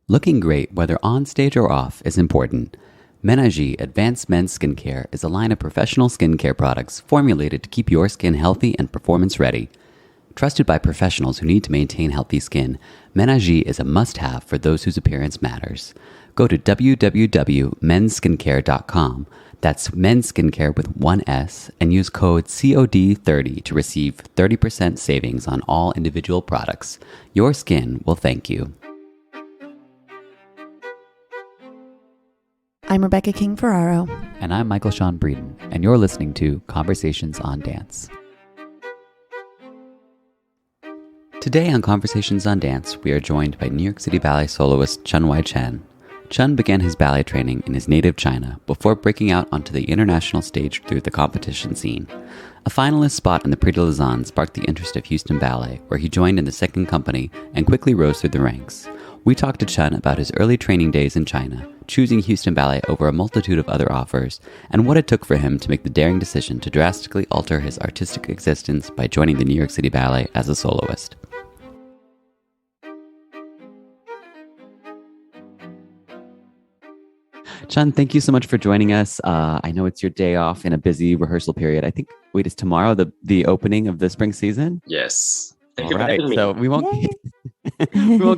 Looking great, whether on stage or off, is important. Menage Advanced Men's Skincare is a line of professional skincare products formulated to keep your skin healthy and performance ready. Trusted by professionals who need to maintain healthy skin, Menage is a must-have for those whose appearance matters. Go to www.mensskincare.com. That's men's skincare with one S, and use code COD30 to receive 30% savings on all individual products. Your skin will thank you. I'm Rebecca King Ferraro. And I'm Michael Sean Breeden, and you're listening to Conversations on Dance. Today on Conversations on Dance, we are joined by New York City Ballet soloist Chun Wai Chan. Chun began his ballet training in his native China before breaking out onto the international stage through the competition scene. A finalist spot in the Prix de Lausanne sparked the interest of Houston Ballet, where he joined in the second company and quickly rose through the ranks. We talked to Chun about his early training days in China, choosing Houston Ballet over a multitude of other offers, and what it took for him to make the daring decision to drastically alter his artistic existence by joining the New York City Ballet as a soloist. Chun, thank you so much for joining us. I know it's your day off in a busy rehearsal period. I think, is tomorrow the opening of the spring season? Yes. Thank you for having me. So we won't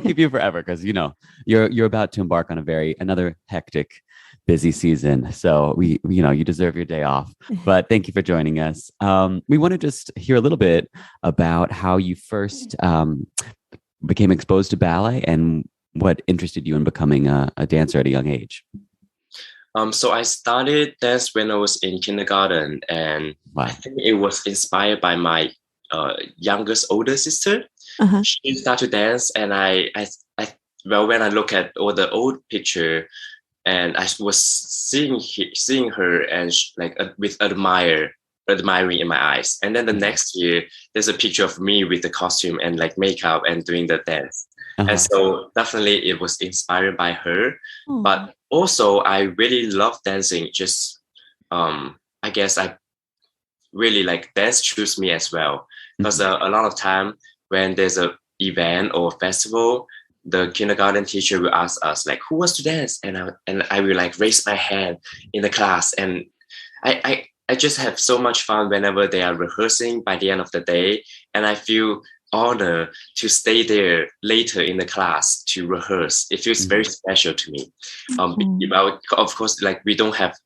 keep you forever because you're about to embark on another hectic, busy season. So you deserve your day off. But thank you for joining us. We want to just hear a little bit about how you first became exposed to ballet and what interested you in becoming a dancer at a young age. So I started dance when I was in kindergarten, and wow. I think it was inspired by my youngest older sister. Uh-huh. She started to dance, and when I look at all the old picture, and I was seeing her and with admiring in my eyes. And then the next year, there's a picture of me with the costume and like makeup and doing the dance. Uh-huh. And so definitely it was inspired by her. Oh. But also I really love dancing. Just I guess I really like dance choose me as well. Because a lot of time when there's a event or festival, the kindergarten teacher will ask us like, who wants to dance? And I will like raise my hand in the class. And I just have so much fun whenever they are rehearsing by the end of the day. And I feel honored to stay there later in the class to rehearse. It feels very special to me. Of course, like we don't have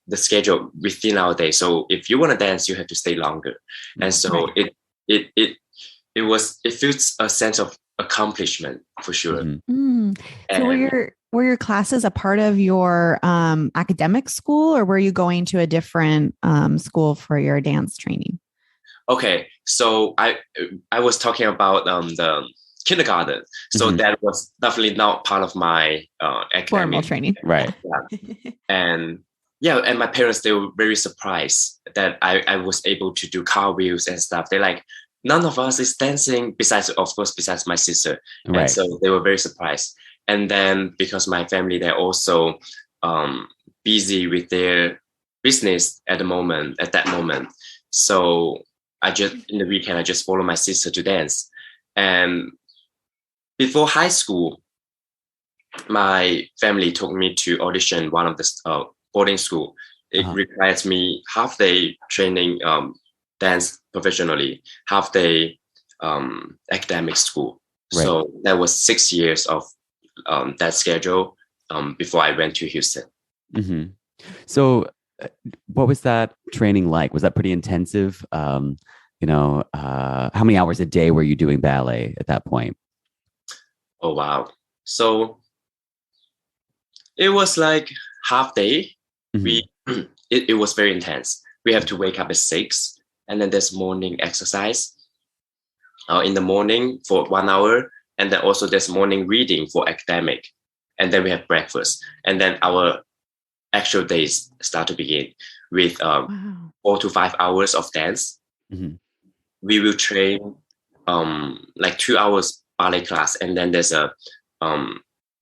the schedule within our day. So if you want to dance, you have to stay longer. And so it feels a sense of accomplishment for sure. Mm-hmm. So were your classes a part of your academic school, or were you going to a different school for your dance training? Okay, so I was talking about the kindergarten, so that was definitely not part of my academic formal training, right? Yeah. And my parents, they were very surprised that I was able to do cartwheels and stuff. They're like, none of us is dancing besides my sister, right. And so they were very surprised. And then because my family, they're also busy with their business at that moment. So in the weekend, I just follow my sister to dance. And before high school, my family took me to audition one of the boarding school. It requires me half day training, dance professionally, half day academic school. Right. So that was 6 years of that schedule before I went to Houston. Mm-hmm. So what was that training like? Was that pretty intensive? How many hours a day were you doing ballet at that point? Oh, wow. So it was like half day. Mm-hmm. It was very intense. We have to wake up at 6, and then there's morning exercise in the morning for 1 hour. And then also there's morning reading for academic. And then we have breakfast. And then our actual days start to begin with 4 to 5 hours of dance. Mm-hmm. We will train like 2 hours ballet class. And then there's a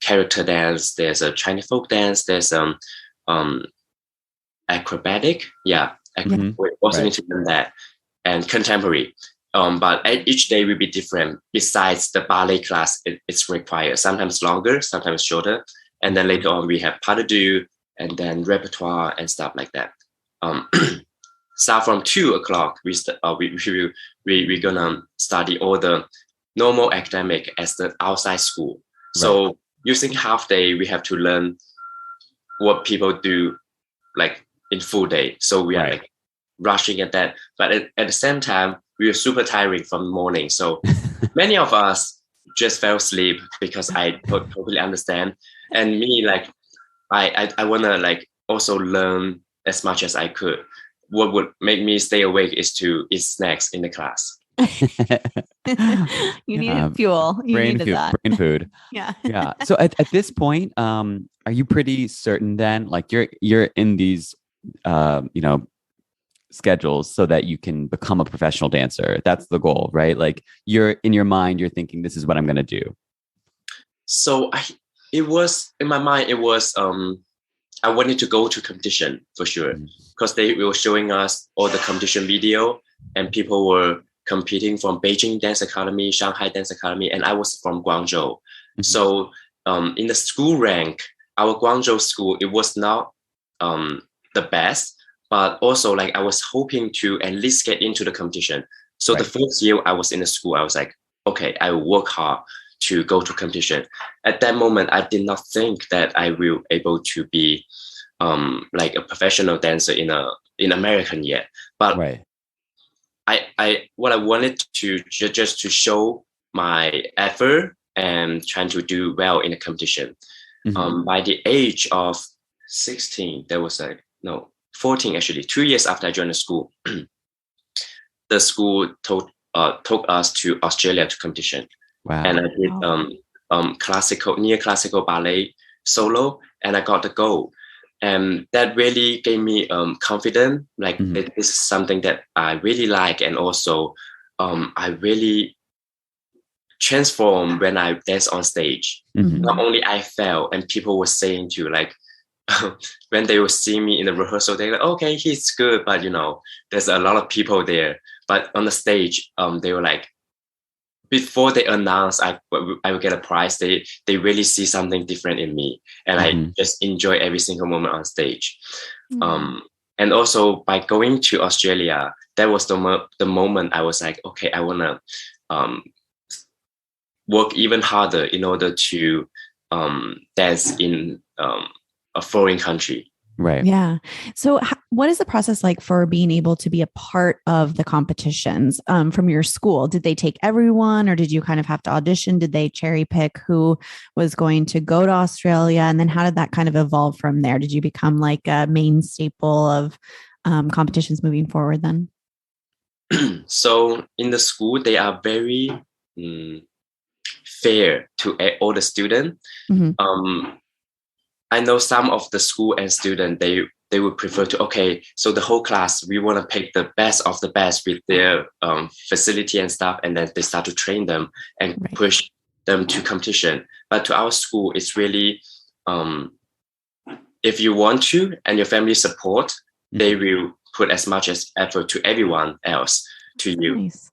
character dance. There's a Chinese folk dance. There's acrobatic. Yeah. We also need to learn that. And contemporary. But each day will be different. Besides the ballet class, it's required sometimes longer, sometimes shorter, and then later on we have pas de deux and then repertoire and stuff like that. Start from 2:00. We're gonna study all the normal academic as the outside school. Right. So using half day, we have to learn what people do like in full day. So we are like rushing at that. But at the same time, we were super tiring from the morning. So many of us just fell asleep because I totally understand. And me, like, I want to like also learn as much as I could. What would make me stay awake is to eat snacks in the class. You needed fuel. You needed that. Brain food. Yeah. Yeah. So at this point, are you pretty certain then, like you're in these, schedules so that you can become a professional dancer? That's the goal, right? Like you're in your mind, you're thinking, this is what I'm going to do. So it was in my mind. It was, I wanted to go to competition for sure, because they were showing us all the competition video and people were competing from Beijing Dance Academy, Shanghai Dance Academy, and I was from Guangzhou. Mm-hmm. So in the school rank, our Guangzhou school, it was not the best, but also like I was hoping to at least get into the competition. So the first year I was in the school, I was like, okay, I will work hard to go to competition. At that moment, I did not think that I will able to be like a professional dancer in American yet. But what I wanted to just to show my effort and trying to do well in a competition. Mm-hmm. By the age of 16, there was 14 actually. 2 years after I joined the school, the school took us to Australia to competition. Wow. And I did classical ballet solo, and I got the gold. And that really gave me confidence. Like this is something that I really like, and also I really transformed when I dance on stage. Mm-hmm. Not only I felt, and people were saying to like when they were seeing me in the rehearsal, they were like, okay, he's good, but there's a lot of people there. But on the stage, they were like, before they announce I will get a prize, they really see something different in me, and I just enjoy every single moment on stage. And also by going to Australia, that was the moment I was like, okay, I want to work even harder in order to dance in a foreign country. Right. Yeah. So what is the process like for being able to be a part of the competitions from your school? Did they take everyone, or did you kind of have to audition? Did they cherry pick who was going to go to Australia? And then how did that kind of evolve from there? Did you become like a main staple of competitions moving forward then? So in the school, they are very fair to all the students. Mm-hmm. I know some of the school and student, they would prefer to, okay, so the whole class, we want to pick the best of the best with their facility and stuff. And then they start to train them and push them to competition. But to our school, it's really, if you want to and your family support, they will put as much as effort to everyone else to you. Nice.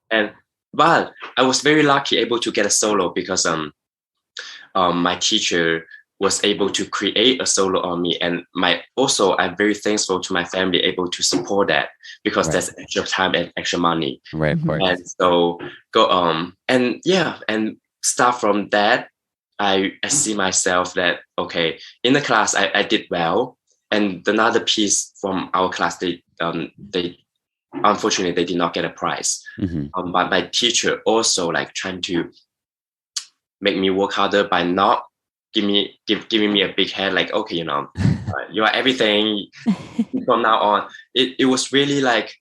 But I was very lucky able to get a solo because my teacher was able to create a solo on me, and I'm very thankful to my family able to support that, because that's extra time and extra money. Right, of course. And so and start from that, I see myself that okay, in the class I did well, and another piece from our class they unfortunately they did not get a prize. Mm-hmm. But my teacher also like trying to make me work harder by not giving me a big head, like, okay, you are everything from now on. It was really like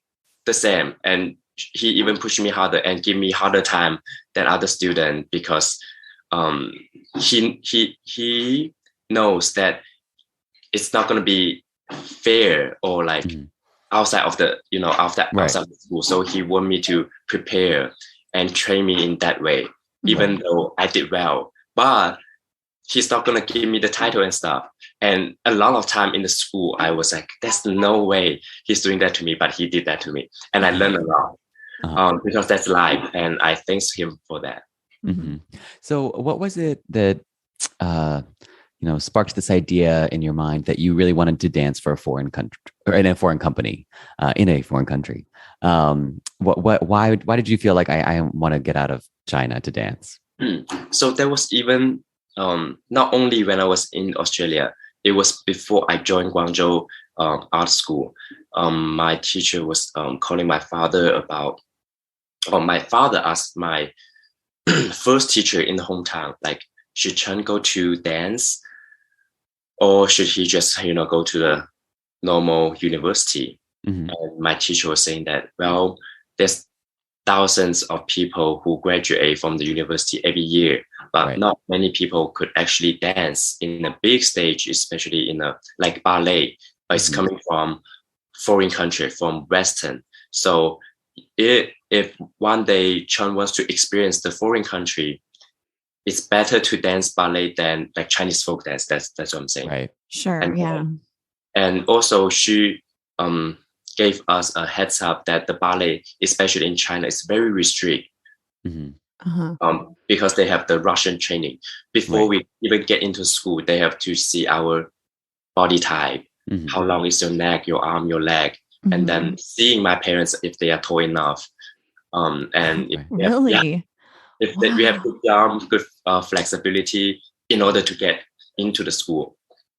the same. And he even pushed me harder and give me harder time than other students, because he knows that it's not going to be fair or like outside of the, outside of the school. So he wanted me to prepare and train me in that way, even though I did well. But he's not going to give me the title and stuff. And a lot of time in the school, I was like, there's no way he's doing that to me, but he did that to me. And I learned a lot. because that's life, and I thank him for that. Mm-hmm. So what was it that sparked this idea in your mind that you really wanted to dance for a foreign country or in a foreign company, in a foreign country? Why did you feel like I want to get out of China to dance? So there was even not only when I was in Australia, it was before I joined Guangzhou art school. My teacher was calling my father about, or my father asked my first teacher in the hometown, like, should Chun go to dance, or should he just go to the normal university? Mm-hmm. And my teacher was saying that, well, there's thousands of people who graduate from the university every year, but not many people could actually dance in a big stage, especially in a like ballet. It's coming from foreign country, from Western. So if one day Chun wants to experience the foreign country, it's better to dance ballet than like Chinese folk dance. That's what I'm saying. Right. Sure. And also she gave us a heads up that the ballet, especially in China, is very restricted. Because they have the Russian training. Before we even get into school, they have to see our body type. How long is your neck, your arm, your leg, and then seeing my parents if they are tall enough. And if we have good jump, good flexibility in order to get into the school.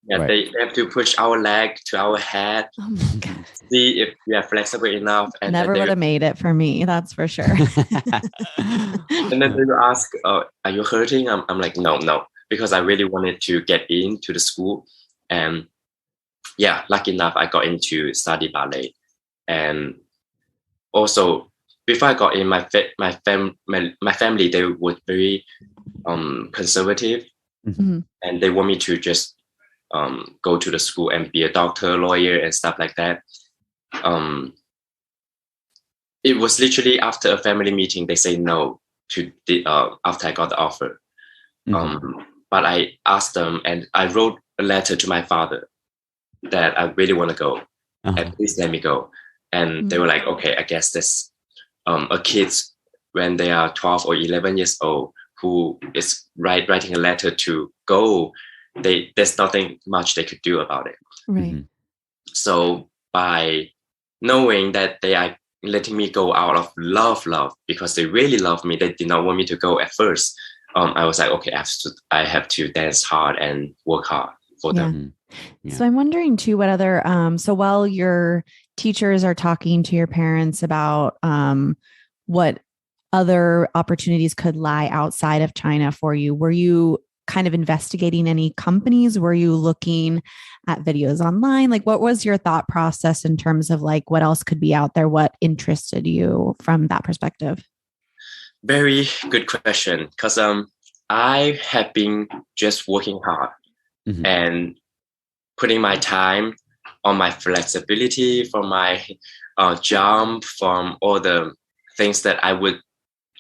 They have to push our leg to our head. Oh my God. See if we are flexible enough. And never would have made it for me, that's for sure. And then they will ask, are you hurting? I'm like, no, because I really wanted to get into the school. And lucky enough, I got into study ballet. And also, before I got in, my family, they were very conservative. And they want me to just go to the school and be a doctor, lawyer, and stuff like that. It was literally after a family meeting, they say no to the after I got the offer. But I asked them, and I wrote a letter to my father that I really want to go, and please let me go. And they were like, okay, I guess this a kids when they are 12 or 11 years old who is writing a letter to go, there's nothing much they could do about it. Right. So by knowing that they are letting me go out of love, because they really love me, they did not want me to go at first. I was like, okay, I have to dance hard and work hard for them. So I'm wondering too, what other, so while your teachers are talking to your parents about what other opportunities could lie outside of China for you, were you kind of investigating any companies? Were you looking at videos online? Like, what was your thought process in terms of like what else could be out there? What interested you from that perspective? Very good question, because I have been just working hard and putting my time on my flexibility, from my jump, from all the things that I would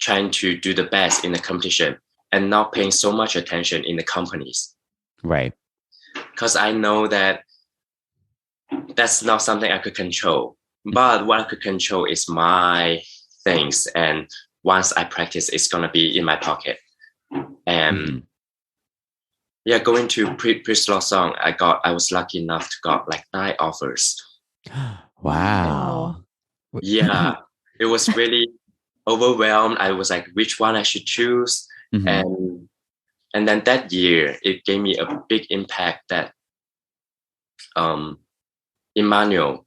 trying to do the best in the competition, and not paying so much attention in the companies. Right. Because I know that that's not something I could control. But what I could control is my things. And once I practice, it's going to be in my pocket. And going to Prix de Lausanne, I was lucky enough to got like 9 offers. Wow. Yeah, it was really overwhelmed. I was like, which one I should choose? And then that year, it gave me a big impact that Emmanuel,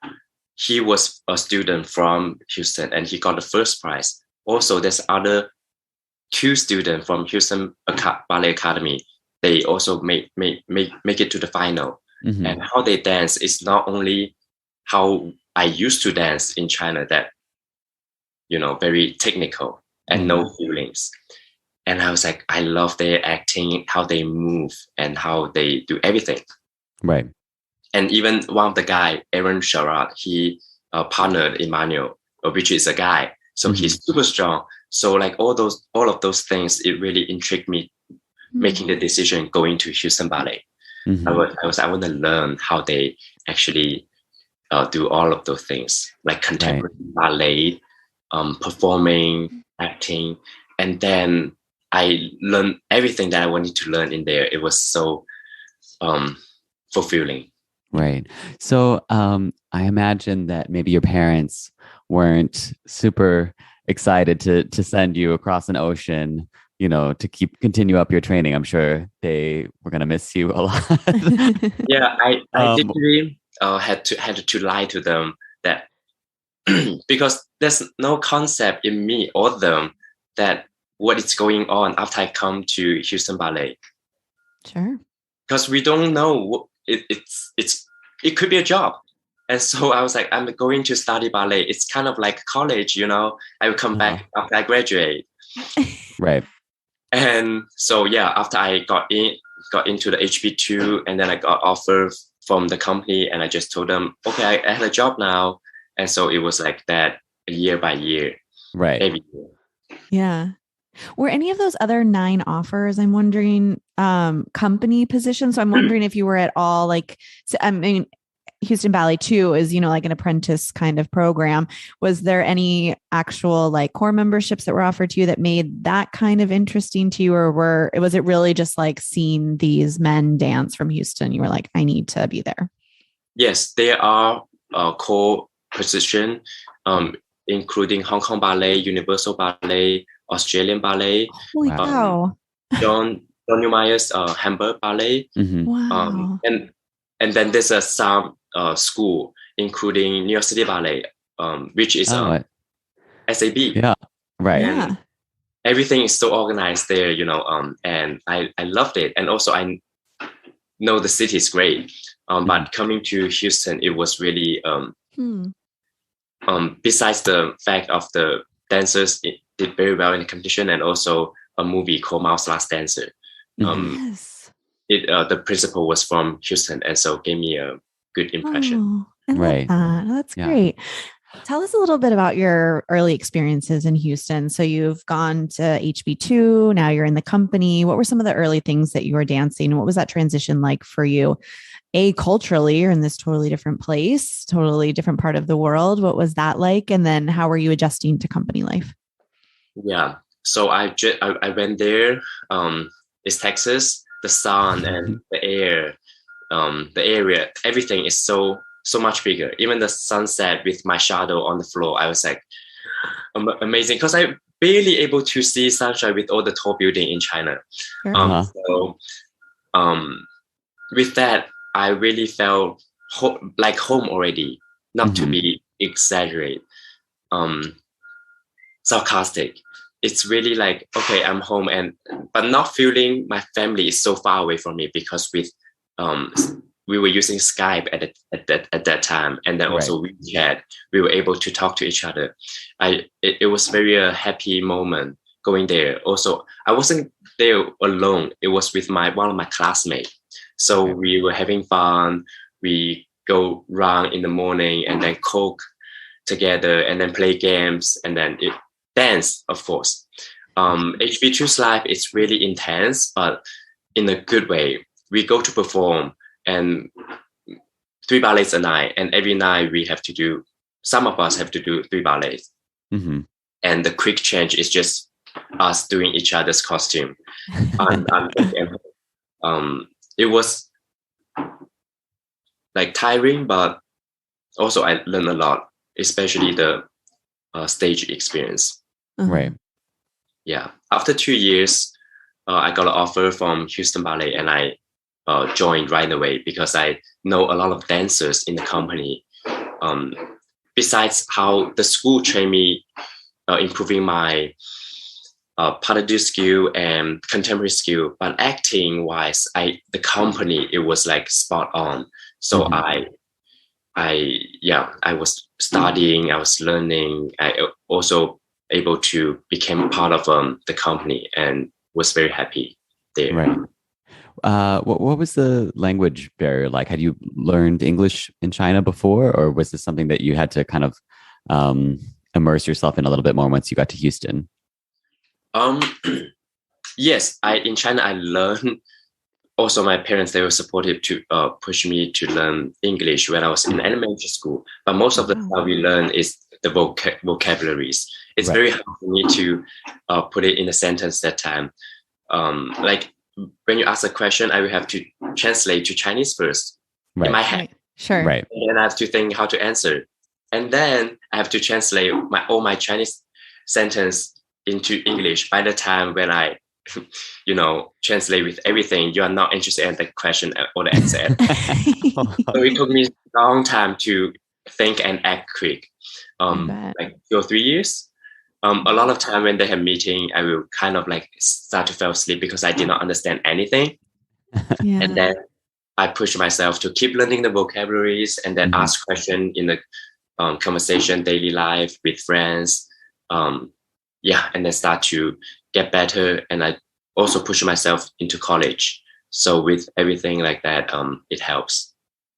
he was a student from Houston and he got the first prize. Also, there's other 2 students from Houston Ballet Academy. They also make it to the final. And how they dance is not only how I used to dance in China, that, very technical and no feelings. And I was like, I love their acting, how they move and how they do everything. Right. And even one of the guy, Aaron Sharad, he partnered Emmanuel, which is a guy. So he's super strong. So like all of those things, it really intrigued me, making the decision going to Houston Ballet. I want to learn how they actually do all of those things, like contemporary ballet, performing, acting, and then I learned everything that I wanted to learn in there. It was so fulfilling. Right. So I imagine that maybe your parents weren't super excited to send you across an ocean, to continue up your training. I'm sure they were going to miss you a lot. Yeah, I literally had to lie to them that because there's no concept in me or them that what is going on after I come to Houston Ballet. Sure. Because we don't know it could be a job. And so I was like, I'm going to study ballet. It's kind of like college, I will come back after I graduate. Right. And so after I got into the HB2, and then I got offer from the company, and I just told them, okay, I had a job now. And so it was like that year by year. Right. Every year. Yeah. Were any of those other 9 offers, I'm wondering, company positions? So I'm wondering if you were at all Houston Ballet too is, like an apprentice kind of program. Was there any actual like core memberships that were offered to you that made that kind of interesting to you? Or was it really just like seeing these men dance from Houston? You were like, I need to be there. Yes, there are core position, including Hong Kong Ballet, Universal Ballet, Australian Ballet. Holy cow. John Neumeyer's Hamburg Ballet. Mm-hmm. Wow. And then there's some school, including New York City Ballet, which is SAB. Yeah, right. And everything is so organized there, and I loved it. And also I know the city is great. But coming to Houston, it was really, besides the fact of the dancers did very well in the competition, and also a movie called Mouse Last Dancer. Yes. The principal was from Houston, and so gave me a good impression. I love that. That's great. Tell us a little bit about your early experiences in Houston. So you've gone to HB2, now you're in the company. What were some of the early things that you were dancing? What was that transition like for you? Culturally, you're in this totally different place, totally different part of the world. What was that like? And then how were you adjusting to company life? Yeah. So I went there. It's Texas. The sun and the air, the area, everything is so much bigger. Even the sunset with my shadow on the floor, I was like, amazing, because I barely able to see sunshine with all the tall building in China. So with that, I really felt like home already, not to be exaggerate, sarcastic. It's really like, okay, I'm home, but not feeling my family is so far away from me, because we were using Skype at that time, and then also WeChat. We were able to talk to each other. It was very a happy moment going there. Also, I wasn't there alone. It was with one of my classmates. So we were having fun. We go run in the morning, and then cook together, and then play games, and then dance, of course. HB2's life is really intense, but in a good way. We go to perform, and 3 ballets a night, and every night some of us have to do 3 ballets. And the quick change is just us doing each other's costume. It was like tiring, but also I learned a lot, especially the stage experience. Right. Yeah. After 2 years, I got an offer from Houston Ballet, and I joined right away, because I know a lot of dancers in the company. Besides how the school trained me, improving my pas de deux skill and contemporary skill, but acting wise, the company, it was like spot on. So I was studying, I was learning. I also able to become part of the company, and was very happy there. Right. What was the language barrier like? Had you learned English in China before, or was this something that you had to kind of immerse yourself in a little bit more once you got to Houston? Yes, in China I learned. Also, my parents, they were supportive to push me to learn English when I was in elementary school. But most of the stuff we learn is the vocabularies. It's Right. very hard for me to put it in a sentence that time. Like when you ask a question, I will have to translate to Chinese first in my head. Right. Sure. Right. And then I have to think how to answer. And then I have to translate all my Chinese sentence into English. By the time when I, translate with everything, you are not interested in the question or the answer. So it took me a long time to think and act quick. Like 2 or 3 years. A lot of time when they have meeting, I will kind of like start to fall asleep because I did not understand anything. Yeah. And then I push myself to keep learning the vocabularies and then ask questions in the conversation, daily life with friends. And then start to get better. And I also push myself into college. So with everything like that, it helps.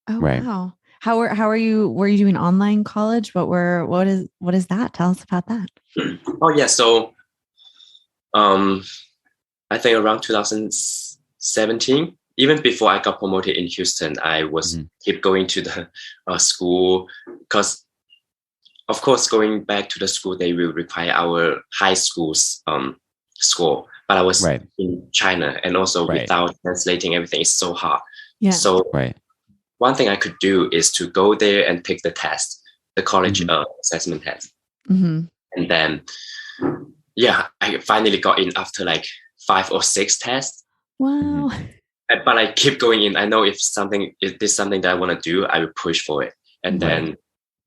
Oh, Right. wow. How are you? Were you doing online college? What is that? Tell us about that. Oh yeah. So, I think around 2017, even before I got promoted in Houston, I was keep going to the school because, of course, going back to the school, they will require our high school's score. But I was in China, and also without translating everything, it's so hard. Yeah. So one thing I could do is to go there and take the test, the college assessment test. Mm-hmm. And then, I finally got in after like 5 or 6 tests. Wow. But I keep going in. I know if this is something that I want to do, I will push for it. And then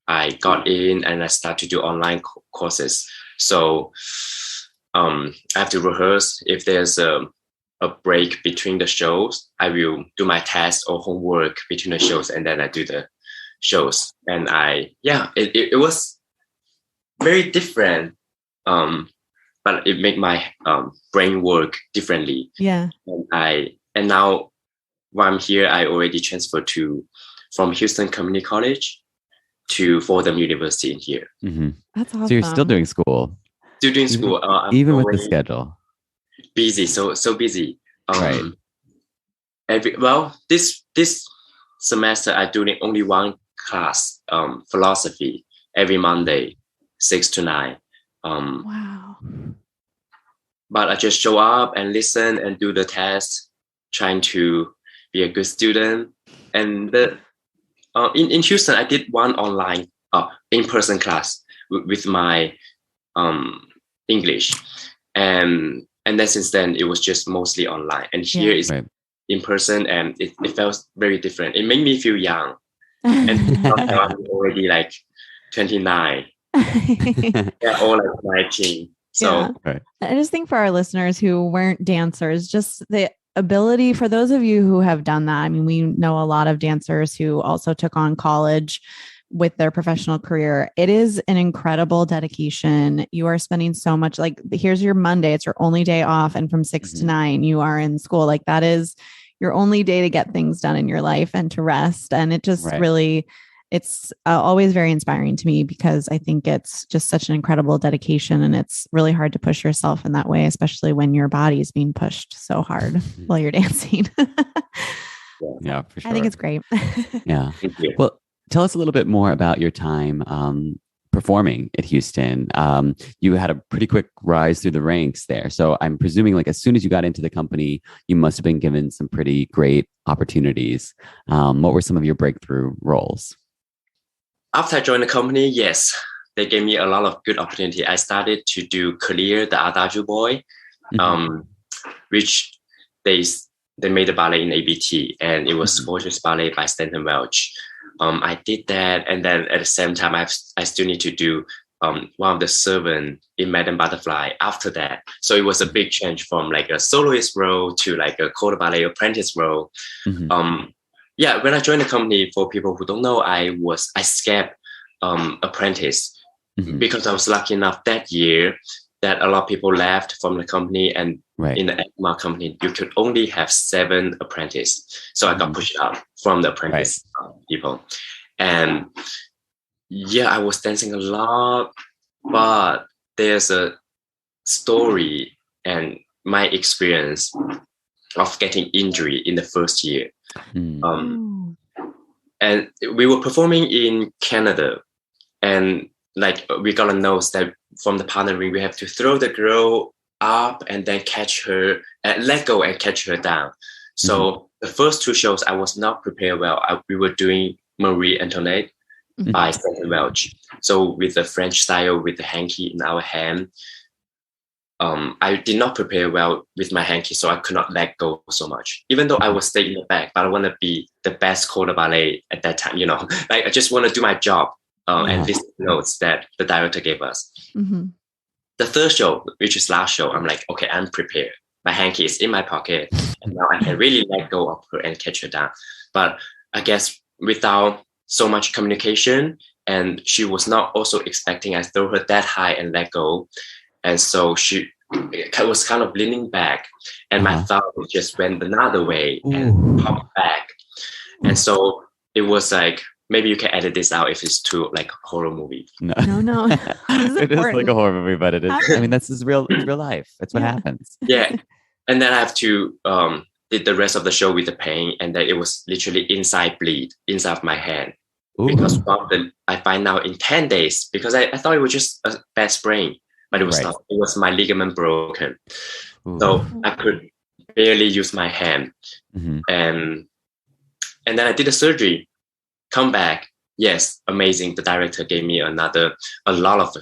I got in and I start to do online courses. So I have to rehearse. If there's a break between the shows, I will do my test or homework between the shows, and then I do the shows. And it was very different, but it made my brain work differently. Yeah. And now while I'm here, I already transferred from Houston Community College to Fordham University in here. Mm-hmm. That's awesome. So you're still doing school. Still doing school. Even with the schedule. Busy, so busy. This semester I doing only one class, philosophy, every Monday, 6 to 9. Wow. But I just show up and listen and do the test, trying to be a good student. And in Houston, I did one online in-person class with my English, and then since then it was just mostly online. And here is in person, and it felt very different. It made me feel young, and I'm already like 29. They're all like 19. So I just think for our listeners who weren't dancers, just the ability for those of you who have done that. I mean, we know a lot of dancers who also took on college with their professional career. It is an incredible dedication. You are spending so much, like here's your Monday, it's your only day off. And from 6 to 9, you are in school. Like that is your only day to get things done in your life and to rest. And it just really, it's always very inspiring to me because I think it's just such an incredible dedication, and it's really hard to push yourself in that way, especially when your body is being pushed so hard while you're dancing. Yeah, for sure. I think it's great. Yeah. Well, tell us a little bit more about your time performing at Houston. You had a pretty quick rise through the ranks there. So I'm presuming like as soon as you got into the company, you must have been given some pretty great opportunities. What were some of your breakthrough roles? After I joined the company, yes, they gave me a lot of good opportunity. I started to do Clear, the Adagio Boy, which they made a ballet in ABT, and it was gorgeous ballet by Stanton Welch. I did that, and then at the same time, I still need to do one of the servant in Madame Butterfly after that. So it was a big change from like a soloist role to like a quarter ballet apprentice role. When I joined the company, for people who don't know, I skipped apprentice because I was lucky enough that year that a lot of people left from the company, and in the ECMA company, you could only have 7 apprentices. So I got pushed out from the apprentice people. And I was dancing a lot, but there's a story and my experience of getting injury in the first year. And we were performing in Canada, and like we got a note that from the partnering, we have to throw the girl up and then catch her and let go and catch her down. So the first 2 shows, I was not prepared well. We were doing Marie Antoinette by Stanton Welch. So with the French style, with the hanky in our hand, I did not prepare well with my hanky, so I could not let go so much. Even though I was staying in the back, but I want to be the best corps de ballet at that time. You know, like I just want to do my job and listen to notes that the director gave us. The third show, which is last show, I'm like, okay, I'm prepared. My hanky is in my pocket, and now I can really let go of her and catch her down. But I guess without so much communication, and she was not also expecting I throw her that high and let go. And so she was kind of leaning back, and my thumb just went another way and popped back. And so it was like, maybe you can edit this out if it's too like horror movie. No. It is like a horror movie, but it is. I mean, that's real life. That's what happens. Yeah. And then I have to did the rest of the show with the pain, and then it was literally inside bleed inside of my hand. Because I find out in 10 days, because I thought it was just a bad sprain, but it was not. It was my ligament broken. So I could barely use my hand. And then I did a surgery. Come back, yes, amazing. The director gave me a lot of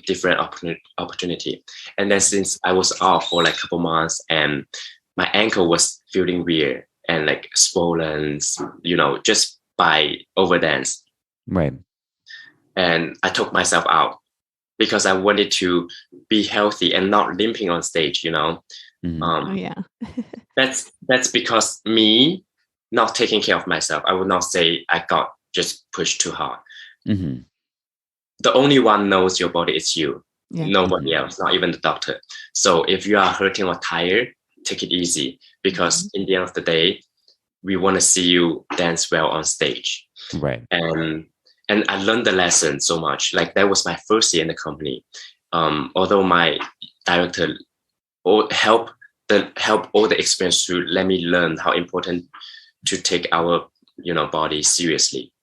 different opportunity. And then since I was off for like a couple months, and my ankle was feeling weird and like swollen, you know, just by overdance. Right. And I took myself out because I wanted to be healthy and not limping on stage, you know. That's because me not taking care of myself. I would not say I got just pushed too hard. The only one knows your body is you. Nobody else, not even the doctor. So if you are hurting or tired, take it easy, because in the end of the day, we want to see you dance well on stage. Right. And I learned the lesson so much. Like that was my first year in the company. Although my director help all the experience to let me learn how important to take our, you know, body seriously.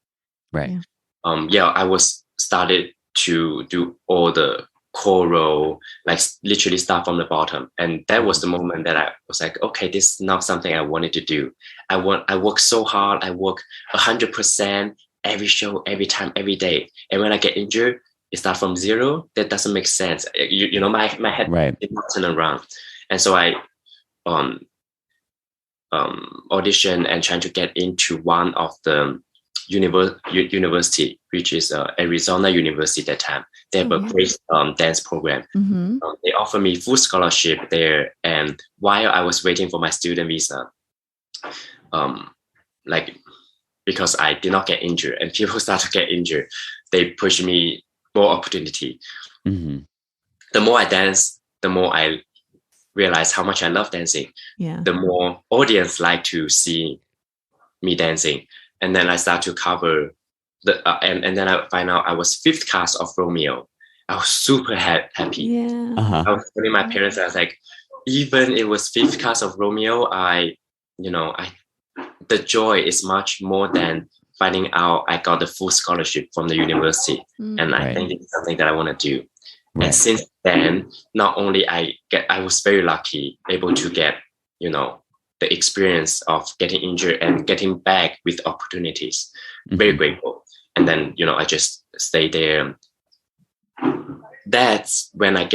Right. I was started to do all the choral, like literally start from the bottom. And that was the moment that I was like, okay, this is not something I wanted to do. I work so hard. I work 100% every show, every time, every day. And when I get injured, it starts from zero. That doesn't make sense. You know, my head did not turn around. And so I audition and trying to get into one of the university, which is Arizona University at that time. They have a great dance program. They offer me full scholarship there. And while I was waiting for my student visa, like because I did not get injured and people start to get injured, they push me more opportunity. The more I dance, the more I realize how much I love dancing. The more audience like to see me dancing. And then I start to cover and then I find out I was 5th cast of Romeo. I was super happy. I was telling my parents, I was like, even it was 5th cast of Romeo, the joy is much more than finding out I got the full scholarship from the university. And I think it's something that I want to do. And since then, not only I was very lucky, able to get, you know, the experience of getting injured and getting back with opportunities. Very grateful. And then, you know, I just stay there. That's when I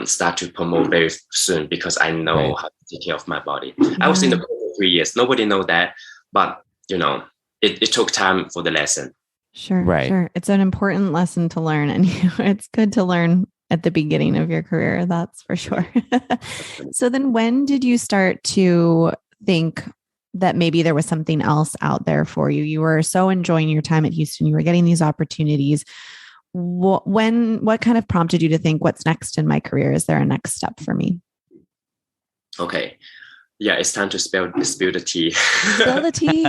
start to promote very soon, because I know how to take care of my body. I was in the course for 3 years. Nobody know that, but you know, it took time for the lesson. Sure. It's an important lesson to learn, and it's good to learn at the beginning of your career. That's for sure. So then when did you start to think that maybe there was something else out there for you? You were so enjoying your time at Houston. You were getting these opportunities. What kind of prompted you to think, what's next in my career? Is there a next step for me? Okay. Yeah, it's time to spill the tea. Spill the tea.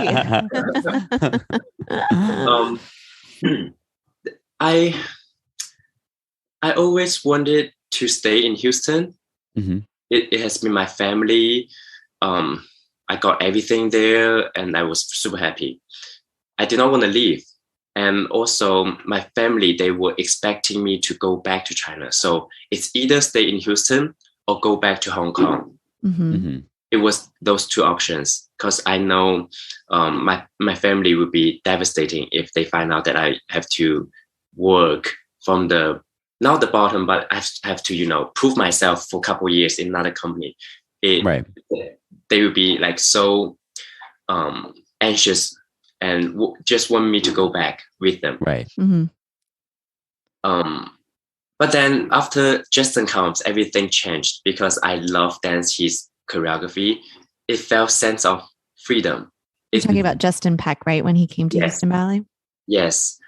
I always wanted to stay in Houston. It has been my family. I got everything there, and I was super happy. I did not want to leave. And also my family, they were expecting me to go back to China. So it's either stay in Houston or go back to Hong Kong. It was those two options, because I know my family would be devastating if they find out that I have to work from not the bottom, but I have to, prove myself for a couple of years in another company. Right. They would be like so anxious and just want me to go back with them. Right. But then after Justin comes, everything changed because I love dance, his choreography. It felt sense of freedom. You're talking about Justin Peck, right? When he came to Houston Ballet? Yes.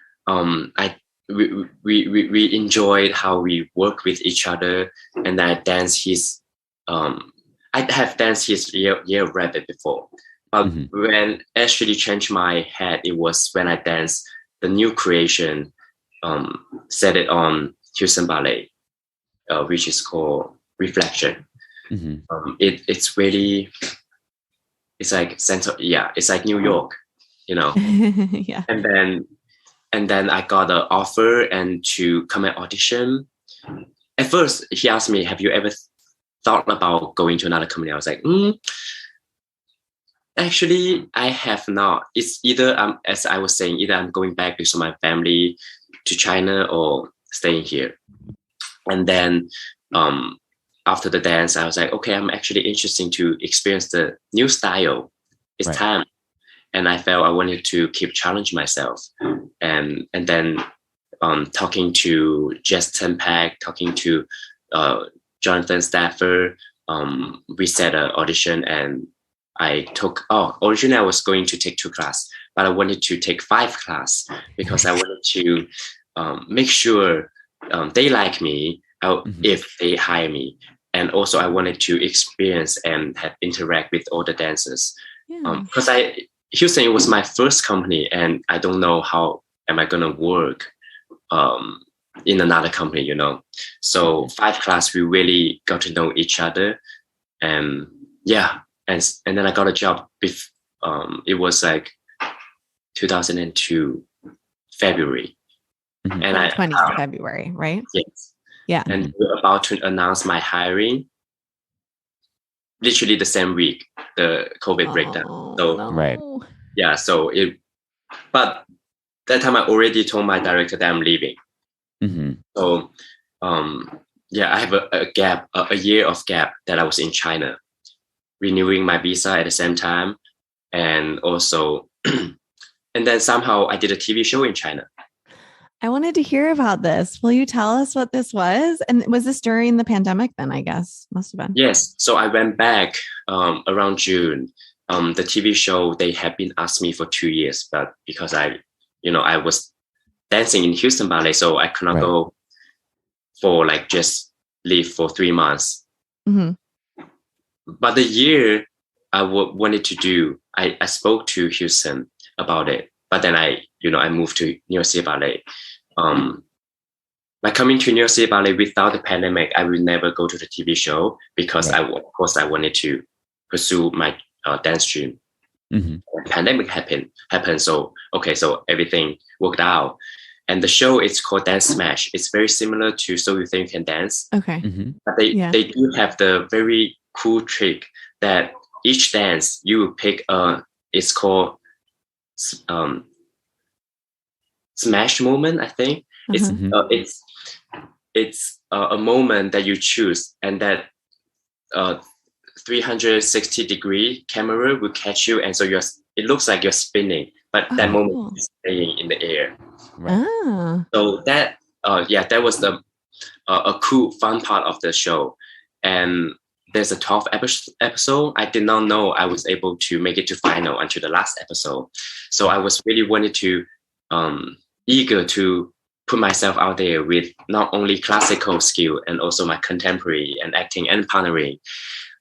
We enjoyed how we work with each other, and I dance his I have danced his Year Rabbit before. But when actually changed my head, it was when I danced the new creation, set it on Houston Ballet, which is called Reflection. It's really, it's like it's like New York, Yeah. And then I got an offer and to come and audition. At first, he asked me, "Have you ever thought about going to another company?" I was like, actually, I have not. It's either as I was saying, either I'm going back with my family to China or staying here. And then after the dance, I was like, okay, I'm actually interested to experience the new style. It's time. And I felt I wanted to keep challenging myself. And then talking to Justin Peck, talking to Jonathan Stafford, we set an audition, and I took, originally I was going to take 2 classes, but I wanted to take 5 classes because I wanted to make sure they like me if they hire me. And also I wanted to experience and interact with all the dancers. Because Houston, it was my first company, and I don't know how am I going to work in another company, So 5 classes, we really got to know each other. And and then I got a job. It was like 2002 February, and 2020 February, right? Yes. Yeah. And we were about to announce my hiring. Literally the same week, the COVID breakdown. So so but that time I already told my director that I'm leaving. So I have a gap, a year of gap that I was in China, renewing my visa at the same time, and also and then somehow I did a TV show in China. I wanted to hear about this. Will you tell us what this was? And was this during the pandemic then, I guess? Must have been. Yes. So I went back around June. The TV show, they have been asked me for 2 years, but because I was dancing in Houston Ballet, so I could not go for just leave for 3 months. But the year I wanted to do, I spoke to Houston about it, but then I moved to New York City Ballet. By coming to New York City Ballet without the pandemic, I would never go to the TV show because I wanted to pursue my dance dream. The pandemic happened, so everything worked out. And the show is called Dance Smash. It's very similar to So You Think You Can Dance. Okay. But they do have the very cool trick that each dance you pick it's called smash moment, I think. It's a moment that you choose, and that 360-degree camera will catch you, and so it looks like you're spinning, but that moment is staying in the air. So that that was the a cool fun part of the show. And there's a 12th episode. I did not know I was able to make it to final until the last episode. So I was really wanted to eager to put myself out there with not only classical skill and also my contemporary and acting and partnering.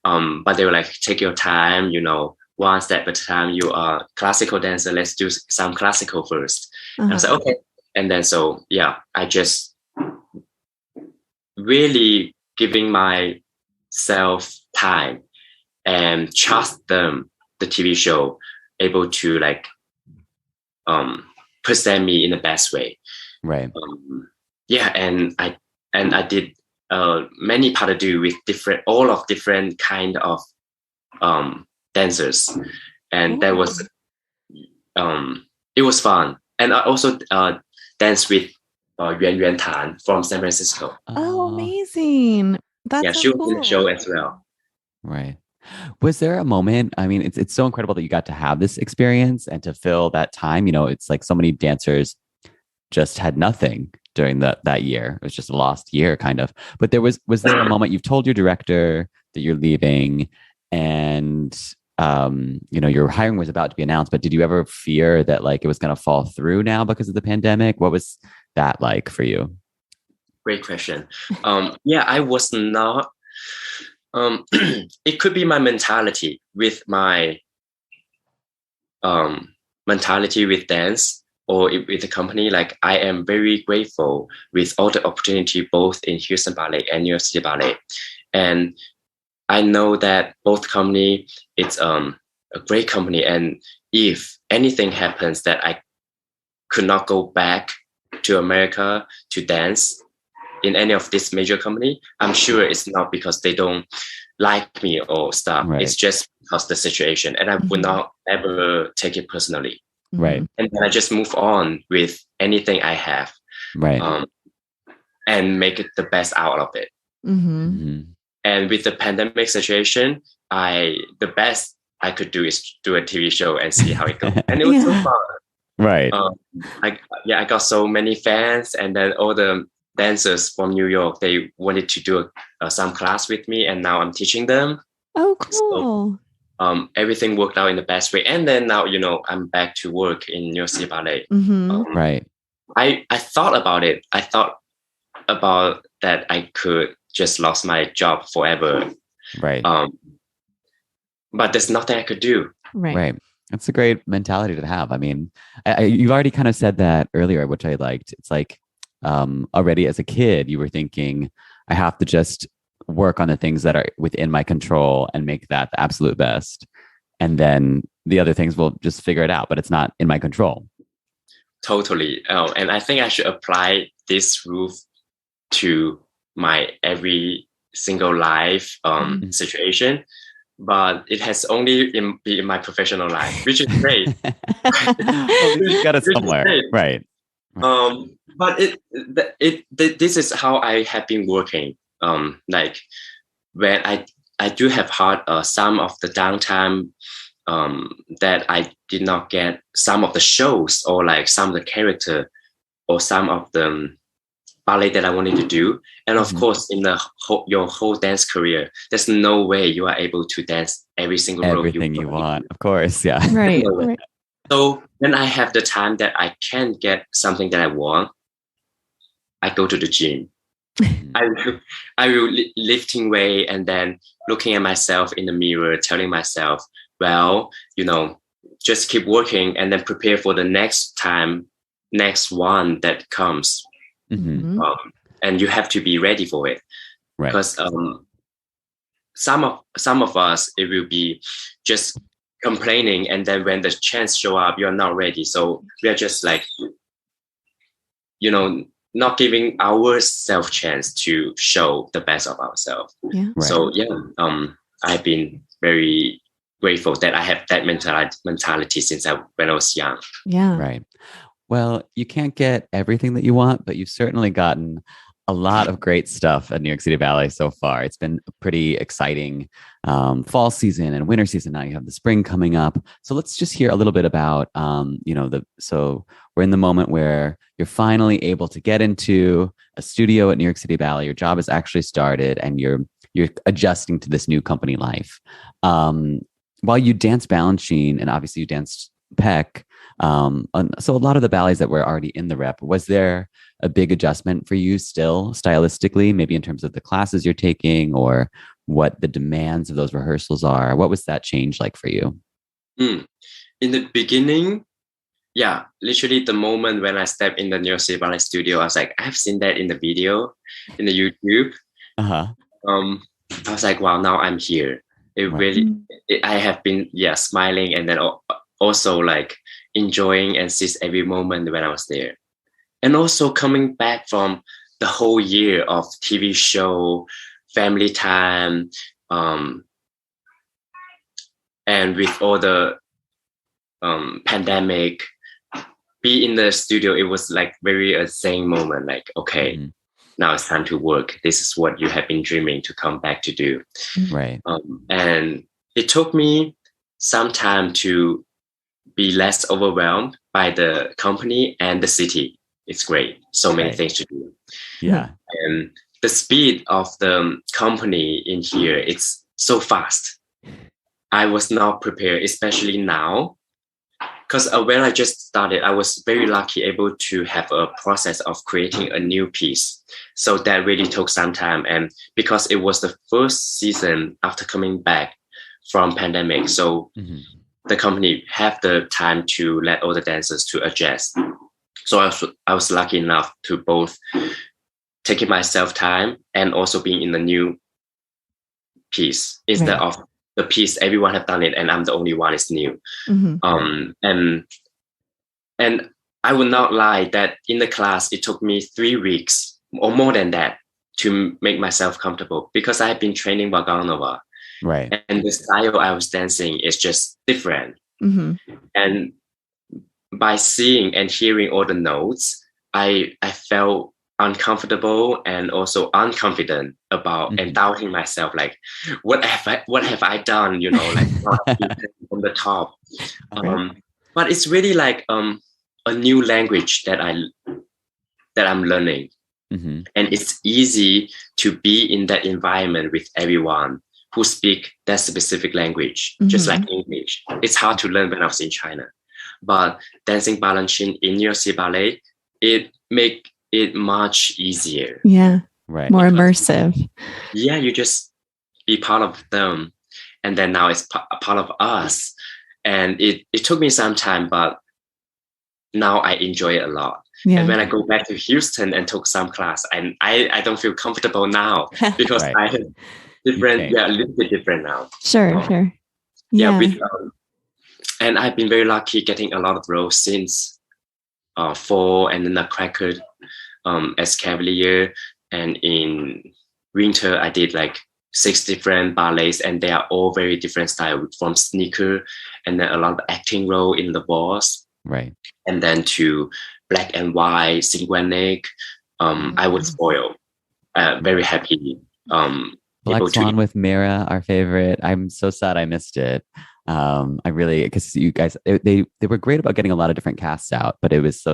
But they were like, take your time, one step at a time. You are a classical dancer. Let's do some classical first. And I was like, okay. And then I just really giving myself time and trust them, the TV show, able to present me in the best way. Right. And I did many pas de deux with different kind of dancers, and that was it was fun. And I also danced with Yuan Tan from San Francisco. Oh, amazing! That's she so was in the show as well. Right. Was there a moment? I mean, it's so incredible that you got to have this experience and to fill that time. You know, it's like so many dancers just had nothing during that year. It was just a lost year, kind of. But was there a moment you've told your director that you're leaving, and your hiring was about to be announced, but did you ever fear that like it was going to fall through now because of the pandemic? What was that like for you? Great question. I was not. It could be my mentality with dance or with the company. Like, I am very grateful with all the opportunity both in Houston Ballet and New York City Ballet, and I know that both company, it's a great company, and if anything happens that I could not go back to America to dance in any of this major company, I'm sure it's not because they don't like me or stuff. Right. It's just because the situation, and I would not ever take it personally. Right. And then I just move on with anything I have, right, and make it the best out of it. And with the pandemic situation, the best I could do is do a TV show and see how it goes. And it was so fun. Right. I got so many fans, and then all the dancers from New York, they wanted to do some class with me, and now I'm teaching them. Oh, cool. So, everything worked out in the best way. And then now, I'm back to work in New York City Ballet. Right. I thought about it. I thought about that I could just lost my job forever. Right. But there's nothing I could do. Right. That's a great mentality to have. I mean, you've already kind of said that earlier, which I liked. It's like already as a kid, you were thinking, I have to just work on the things that are within my control and make that the absolute best. And then the other things will just figure it out, but it's not in my control. Totally. And I think I should apply this rule to my every single life situation, but it has only been in my professional life, which is great. You got it somewhere, right? But this is how I have been working. Like, when I do have had some of the downtime that I did not get some of the shows, or like some of the character, or some of the ballet that I wanted to do. And of course, in your whole dance career, there's no way you are able to dance everything you want. Of course, yeah. Right. So when I have the time that I can get something that I want, I go to the gym. I will lifting weight, and then looking at myself in the mirror, telling myself, well, just keep working, and then prepare for the next one that comes. And you have to be ready for it, right? Because some of us, it will be just complaining, and then when the chance show up, you're not ready. So we are just like, not giving ourselves chance to show the best of ourselves. Yeah. Right. So I've been very grateful that I have that mentality since when I was young. Yeah. Right. Well, you can't get everything that you want, but you've certainly gotten a lot of great stuff at New York City Ballet so far. It's been a pretty exciting fall season and winter season. Now you have the spring coming up. So let's just hear a little bit about, so we're in the moment where you're finally able to get into a studio at New York City Ballet. Your job has actually started, and you're adjusting to this new company life. While you danced Balanchine, and obviously you danced Peck, so a lot of the ballets that were already in the rep, was there a big adjustment for you still stylistically, maybe in terms of the classes you're taking or what the demands of those rehearsals are? What was that change like for you? In the beginning, literally the moment when I stepped in the New York City Ballet studio, I was like, I've seen that in the video, in the YouTube. I was like, wow, now I'm here. It really, I have been, smiling, and then also like enjoying and seize every moment when I was there. And also coming back from the whole year of TV show, family time, and with all the pandemic, be in the studio, it was like very a zen moment. Like, okay, now it's time to work. This is what you have been dreaming to come back to do. Right. And it took me some time to be less overwhelmed by the company and the city. It's great. So many things to do. Yeah. And the speed of the company in here, it's so fast. I was not prepared, especially now. Because when I just started, I was very lucky able to have a process of creating a new piece. So that really took some time. And because it was the first season after coming back from pandemic, so the company have the time to let all the dancers to adjust. So I was lucky enough to both taking myself time and also being in the new piece instead of the piece everyone have done it and I'm the only one is new. And I would not lie that in the class it took me 3 weeks or more than that to make myself comfortable because I have been training Vaganova. Right. And the style I was dancing is just different. And by seeing and hearing all the notes, I felt uncomfortable and also unconfident about and doubting myself. Like, what have I done? You know, like from the top. But it's really like a new language that I'm learning, and it's easy to be in that environment with everyone who speak that specific language, just like English. It's hard to learn when I was in China. But dancing Balanchine in York City Ballet, it make it much easier. Yeah. Right. More immersive. Yeah, you just be part of them. And then now it's a part of us. And it took me some time, but now I enjoy it a lot. Yeah. And when I go back to Houston and took some class, and I don't feel comfortable now because I have different, a little bit different now. Sure. Yeah. And I've been very lucky getting a lot of roles since fall and then the cracker as Cavalier. And in winter, I did like 6 different ballets, and they are all very different style from sneaker and then a lot of acting role in the boss. Right. And then to black and white, Singwanic. I was spoiled. Very happy. Black Swan with Mira, our favorite. I'm so sad I missed it. I really, because you guys, they were great about getting a lot of different casts out, but there was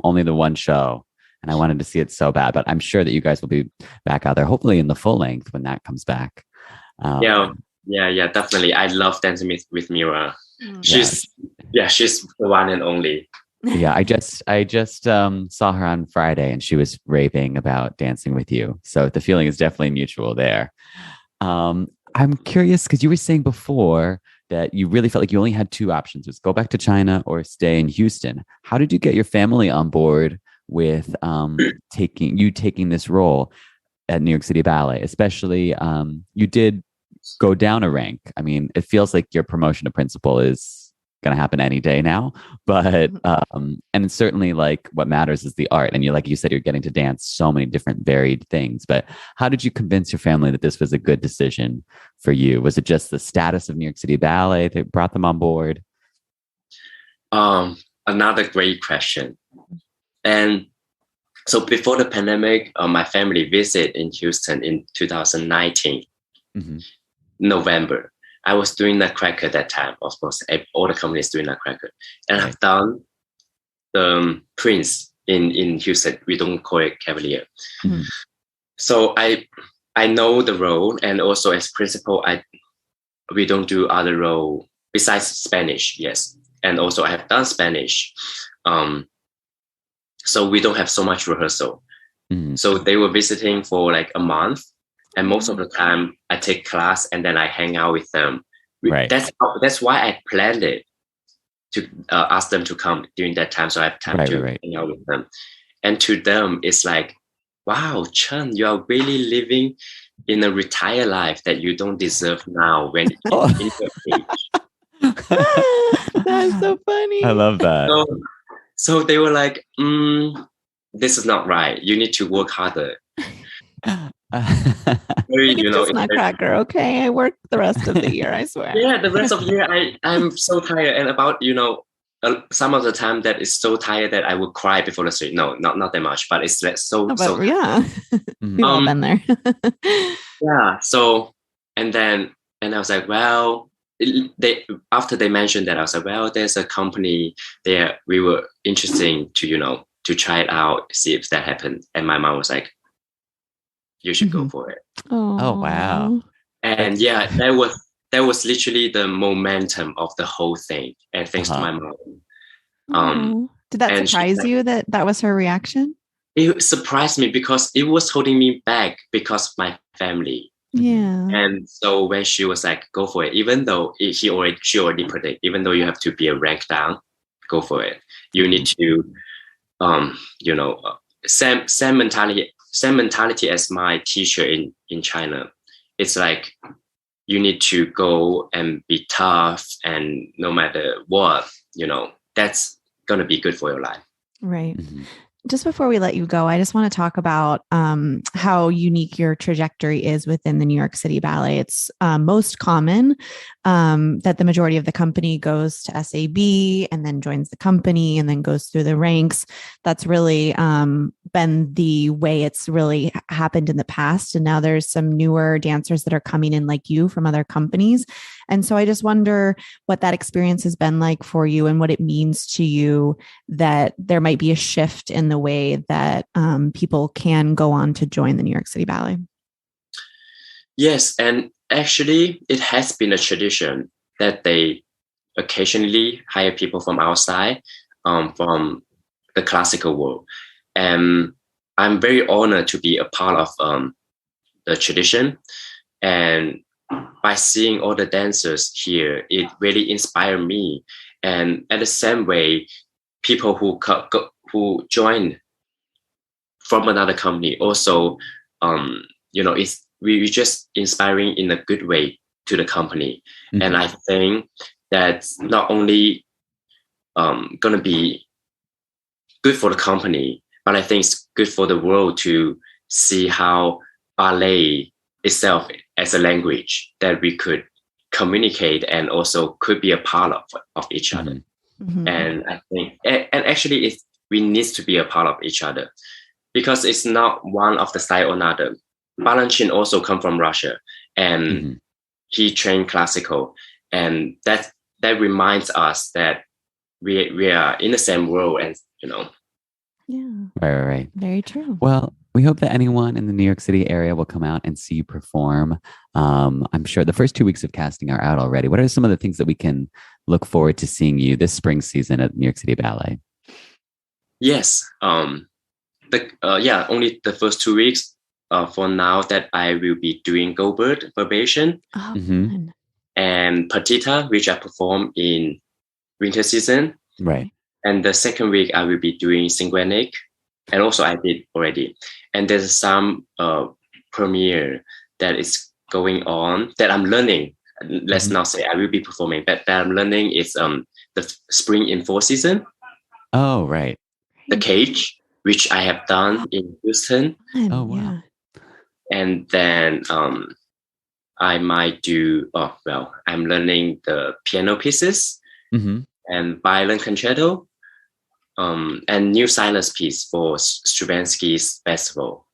only the one show, and I wanted to see it so bad. But I'm sure that you guys will be back out there, hopefully in the full length when that comes back. Yeah, definitely. I love dancing with Mira. She's the one and only. Yeah, I just saw her on Friday, and she was raving about dancing with you. So the feeling is definitely mutual there. I'm curious because you were saying before that you really felt like you only had 2 options: was go back to China or stay in Houston. How did you get your family on board with taking this role at New York City Ballet? Especially, you did go down a rank. I mean, it feels like your promotion to principal is going to happen any day now, but and certainly like what matters is the art, and you said you're getting to dance so many different varied things. But how did you convince your family that this was a good decision for you? Was it just the status of New York City Ballet that brought them on board? Another great question. And so before the pandemic, my family visited in Houston in 2019 November. I was doing that cracker at that time. Of course, all the companies doing that cracker. And I've done the Prince in Houston. We don't call it Cavalier. So I know the role, and also as principal, we don't do other role besides Spanish. Yes, and also I have done Spanish. So we don't have so much rehearsal. So they were visiting for like a month. And most of the time, I take class and then I hang out with them. Right. That's why I planned it to ask them to come during that time, so I have time to hang out with them. And to them, it's like, wow, Chun, you are really living in a retired life that you don't deserve now when in your age. That's so funny. I love that. So they were like, this is not right. You need to work harder. Very, Like, it's just nutcracker. Okay, I work the rest of the year, I swear. Yeah, the rest of the year, I'm so tired. And about, some of the time that is so tired that I would cry before the street. No, not that much, but it's like so. Yeah, we've all been there. Yeah. So, and I was like, well, after they mentioned that, I was like, well, there's a company there. We were interested to, to try it out, see if that happened. And my mom was like, you should go for it. Oh, wow. And yeah, that was literally the momentum of the whole thing. And thanks to my mom. Did that surprise you that was her reaction? It surprised me because it was holding me back because of my family. Yeah. And so when she was like, go for it, even though she already predicted, even though you have to be a rank down, go for it. You need to, same mentality as my teacher in China. It's like, you need to go and be tough, and no matter what, that's going to be good for your life. Right. Mm-hmm. Just before we let you go, I just want to talk about how unique your trajectory is within the New York City Ballet. It's most common that the majority of the company goes to SAB and then joins the company and then goes through the ranks. That's really been the way it's really happened in the past. And now there's some newer dancers that are coming in like you from other companies. And so I just wonder what that experience has been like for you and what it means to you that there might be a shift in the way that people can go on to join the New York City Ballet. Yes, and actually it has been a tradition that they occasionally hire people from outside, from the classical world. And I'm very honored to be a part of the tradition. And by seeing all the dancers here, it really inspired me. And at the same way, people who join from another company also, we just inspiring in a good way to the company. Mm-hmm. And I think that's not only going to be good for the company, but I think it's good for the world to see how ballet itself as a language that we could communicate and also could be a part of each other. Mm-hmm. And I think, and actually we need to be a part of each other because it's not one of the style or another. Balanchine also come from Russia and he trained classical, and that reminds us that we are in the same world, and Yeah. Right. Very true. Well, we hope that anyone in the New York City area will come out and see you perform. I'm sure the first 2 weeks of casting are out already. What are some of the things that we can look forward to seeing you this spring season at New York City Ballet? Yes. Only the first 2 weeks for now that I will be doing Goldberg variation and Partita, which I perform in winter season. Right. And the second week I will be doing Synchronic, and also I did already. And there's some premiere that is going on that I'm learning. Let's not say I will be performing, but that I'm learning is the spring in fall season. Oh, right. The Cage, which I have done in Houston. Oh, wow. Yeah. And then I might do, I'm learning the piano pieces and violin concerto and new silence piece for Stravinsky's festival.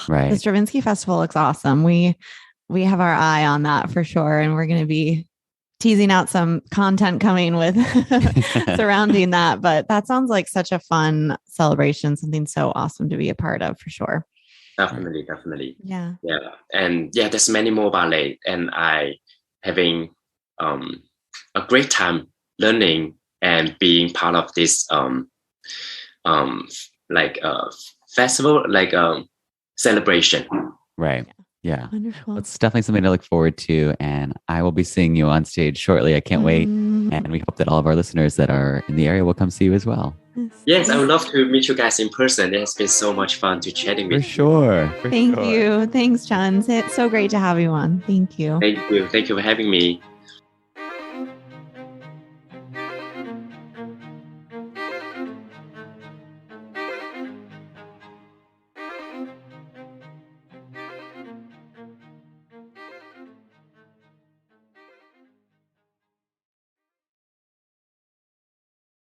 Right. The Stravinsky Festival looks awesome. We have our eye on that for sure. And we're going to be teasing out some content coming with surrounding that. But that sounds like such a fun celebration, something so awesome to be a part of for sure. Definitely. Yeah. And there's many more ballet, and I having a great time learning and being part of this festival, celebration. Right. Yeah. Wonderful. Well, it's definitely something to look forward to, and I will be seeing you on stage shortly. I can't wait. And we hope that all of our listeners that are in the area will come see you as well. Yes, I would love to meet you guys in person. It has been so much fun to chatting with you. For sure. Thank you. Thanks, Chun. It's so great to have you on. Thank you. Thank you for having me.